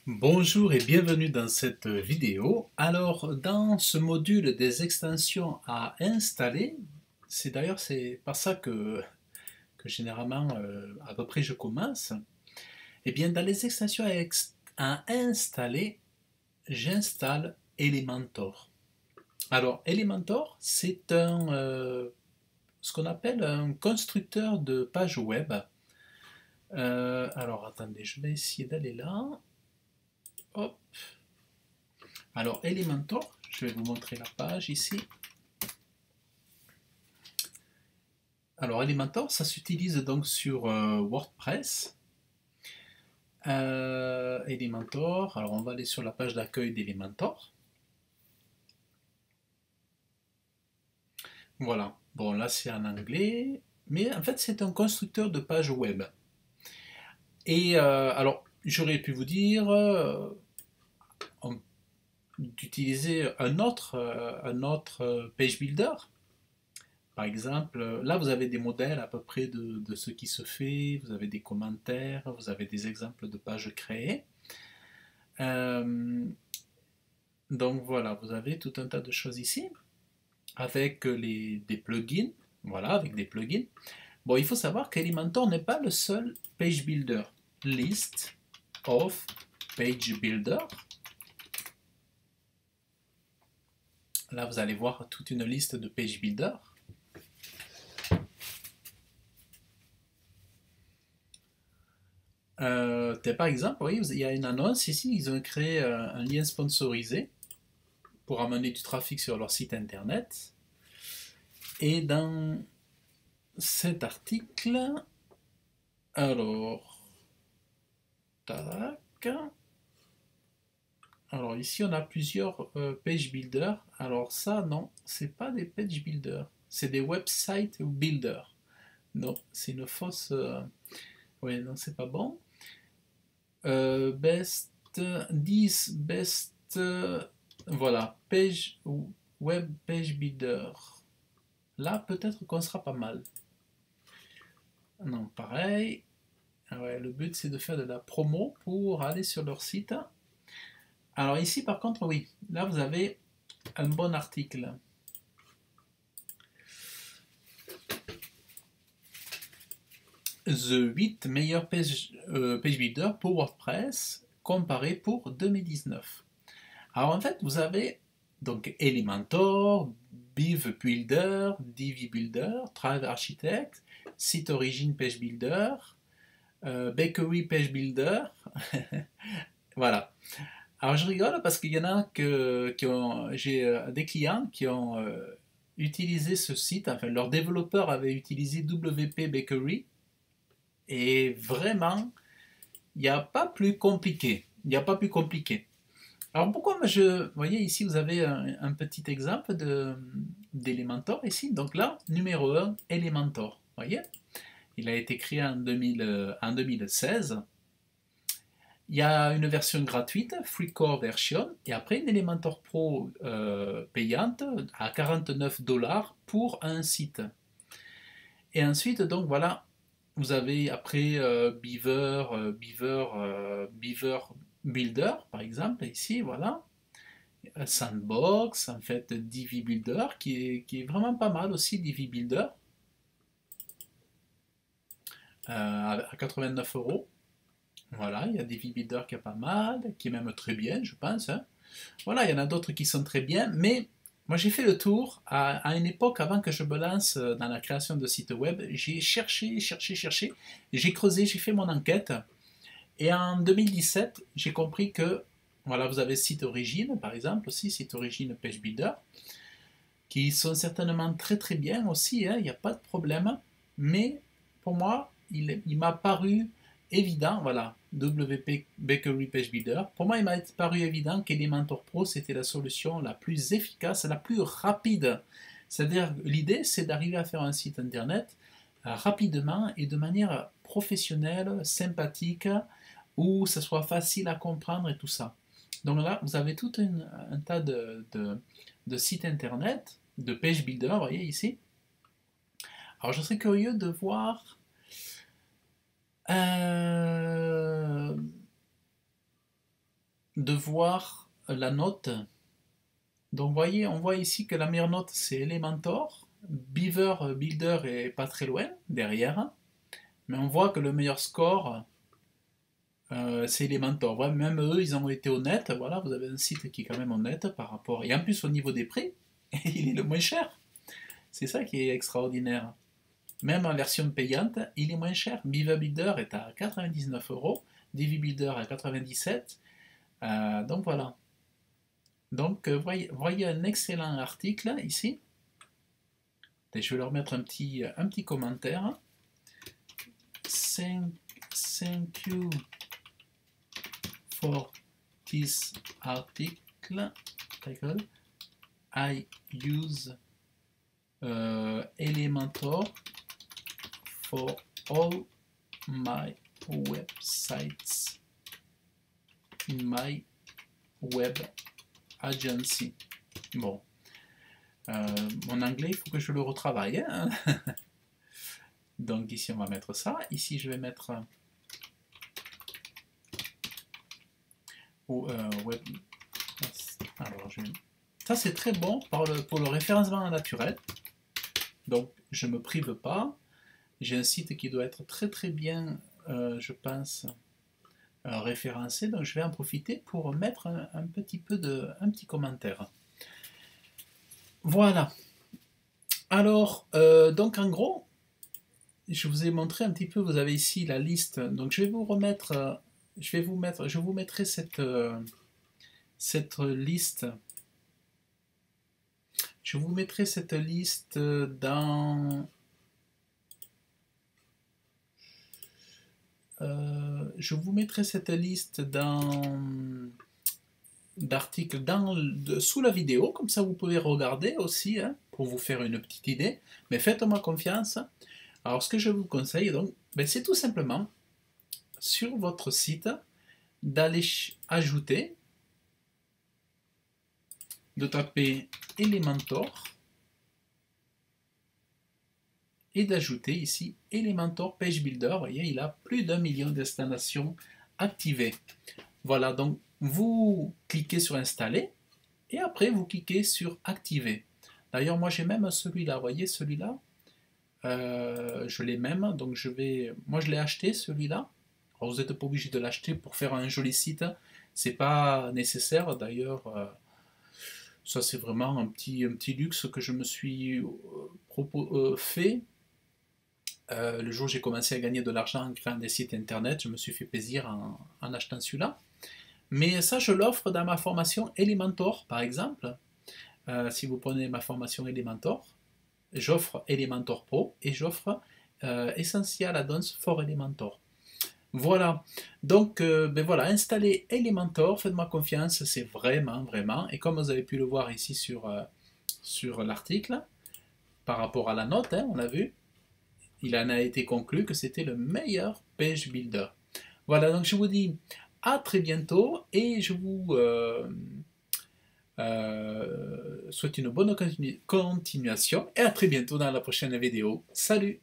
Bonjour et bienvenue dans cette vidéo. Alors, dans ce module des extensions à installer, c'est par ça que généralement, à peu près je commence. Eh bien, dans les extensions à installer, j'installe Elementor. Alors, Elementor, c'est ce qu'on appelle un constructeur de pages web. Alors, attendez, je vais essayer d'aller là. Hop. Alors, Elementor, je vais vous montrer la page ici. Alors, Elementor, ça s'utilise donc sur WordPress. Elementor, alors on va aller sur la page d'accueil d'Elementor. Voilà, bon là c'est en anglais, mais en fait c'est un constructeur de pages web. Et alors, j'aurais pu vous dire d'utiliser un autre page builder. Par exemple, là vous avez des modèles à peu près de ce qui se fait, vous avez des commentaires, vous avez des exemples de pages créées. Donc voilà, vous avez tout un tas de choses ici, avec des plugins, voilà, avec des plugins. Bon, il faut savoir qu'Elementor n'est pas le seul page builder. List of page builder. Là, vous allez voir toute une liste de page builder. Par exemple, oui, il y a une annonce ici, ils ont créé un lien sponsorisé pour amener du trafic sur leur site internet. Et dans cet article, alors, tac, alors ici on a plusieurs page builders. Alors ça, non, c'est pas des page builders, c'est des website builders. Non, c'est une fausse. Ouais, non, c'est pas bon. Best 10 best. Voilà, web page builder. Là, peut-être qu'on sera pas mal. Non, pareil. Ouais, le but c'est de faire de la promo pour aller sur leur site. Alors ici par contre, oui, là vous avez un bon article. The 8 meilleurs page builder pour WordPress comparé pour 2019. Alors en fait, vous avez donc Elementor, Beav Builder, Divi Builder, Thrive Architect, Site Origin Page Builder, Bakery Page Builder. Voilà. Alors je rigole parce qu'il y en a j'ai des clients qui ont utilisé ce site, enfin leur développeur avait utilisé WP Bakery et vraiment il n'y a pas plus compliqué. Il n'y a pas plus compliqué. Alors pourquoi vous voyez ici vous avez un petit exemple d'Elementor ici. Donc là, numéro 1, Elementor. Vous voyez, il a été créé en 2016. Il y a une version gratuite, Free Core Version, et après une Elementor Pro payante à 49 $ pour un site. Et ensuite, donc voilà, vous avez après Beaver Builder, par exemple, ici, voilà. Sandbox, en fait, Divi Builder, qui est vraiment pas mal aussi, Divi Builder, à 89 €. Voilà, il y a Divi Builder qui est pas mal, qui est même très bien, je pense. Hein. Voilà, il y en a d'autres qui sont très bien, mais moi j'ai fait le tour à une époque avant que je me lance dans la création de sites web. J'ai cherché, j'ai creusé, j'ai fait mon enquête. Et en 2017, j'ai compris que, voilà, vous avez Site Origin, par exemple, aussi, Site Origin Page Builder, qui sont certainement très très bien aussi, hein, il n'y a pas de problème. Mais pour moi, il m'a paru évident, voilà, WP Bakery Page Builder, pour moi il m'a paru évident qu'Elementor Pro c'était la solution la plus efficace, la plus rapide. C'est-à-dire, l'idée c'est d'arriver à faire un site internet rapidement et de manière professionnelle, sympathique, où ça soit facile à comprendre et tout ça. Donc là, vous avez tout un tas de sites internet, de page builder, vous voyez ici. Alors je serais curieux de voir de voir la note. Donc voyez, on voit ici que la meilleure note c'est Elementor. Beaver Builder est pas très loin, derrière. Mais on voit que le meilleur score c'est Elementor. Ouais, même eux, ils ont été honnêtes. Voilà, vous avez un site qui est quand même honnête par rapport. Et en plus, au niveau des prix, il est le moins cher. C'est ça qui est extraordinaire. Même en version payante, il est moins cher. Beaver Builder est à 99 €, Divi Builder à 97. Donc voilà. Donc voyez un excellent article ici. Et je vais leur mettre un petit commentaire. Thank you for this article. I use Elementor for all my websites in my web agency. Bon, mon anglais, il faut que je le retravaille. Hein. Donc ici, on va mettre ça. Ici, je vais mettre web. Alors, ça, c'est très bon pour le référencement naturel. Donc, je ne me prive pas. J'ai un site qui doit être très très bien, je pense, référencé. Donc, je vais en profiter pour mettre un petit commentaire. Voilà. Alors, donc en gros, je vous ai montré un petit peu, vous avez ici la liste. Donc, je vais vous remettre, je vous mettrai cette liste. Je vous mettrai cette liste dans... je vous mettrai cette liste d'articles sous la vidéo, comme ça vous pouvez regarder aussi, hein, pour vous faire une petite idée. Mais faites-moi confiance. Alors ce que je vous conseille, donc, c'est tout simplement sur votre site d'aller ajouter, de taper Elementor et d'ajouter ici Elementor Page Builder. Vous voyez, il a plus d'1 million d'installations activées. Voilà, donc vous cliquez sur installer et après vous cliquez sur activer. D'ailleurs, moi j'ai même celui-là, vous voyez celui-là, je l'ai même, donc moi je l'ai acheté celui-là. Alors vous n'êtes pas obligé de l'acheter pour faire un joli site, c'est pas nécessaire d'ailleurs. Ça c'est vraiment un petit luxe que je me suis fait. Le jour où j'ai commencé à gagner de l'argent en créant des sites internet, je me suis fait plaisir en achetant celui-là. Mais ça, je l'offre dans ma formation Elementor, par exemple. Si vous prenez ma formation Elementor, j'offre Elementor Pro et j'offre Essential Add-ons for Elementor. Voilà, donc voilà, installez Elementor, faites-moi confiance, c'est vraiment, et comme vous avez pu le voir ici sur l'article, par rapport à la note, hein, on l'a vu, il en a été conclu que c'était le meilleur page builder. Voilà, donc je vous dis à très bientôt et je vous souhaite une bonne continuation et à très bientôt dans la prochaine vidéo. Salut!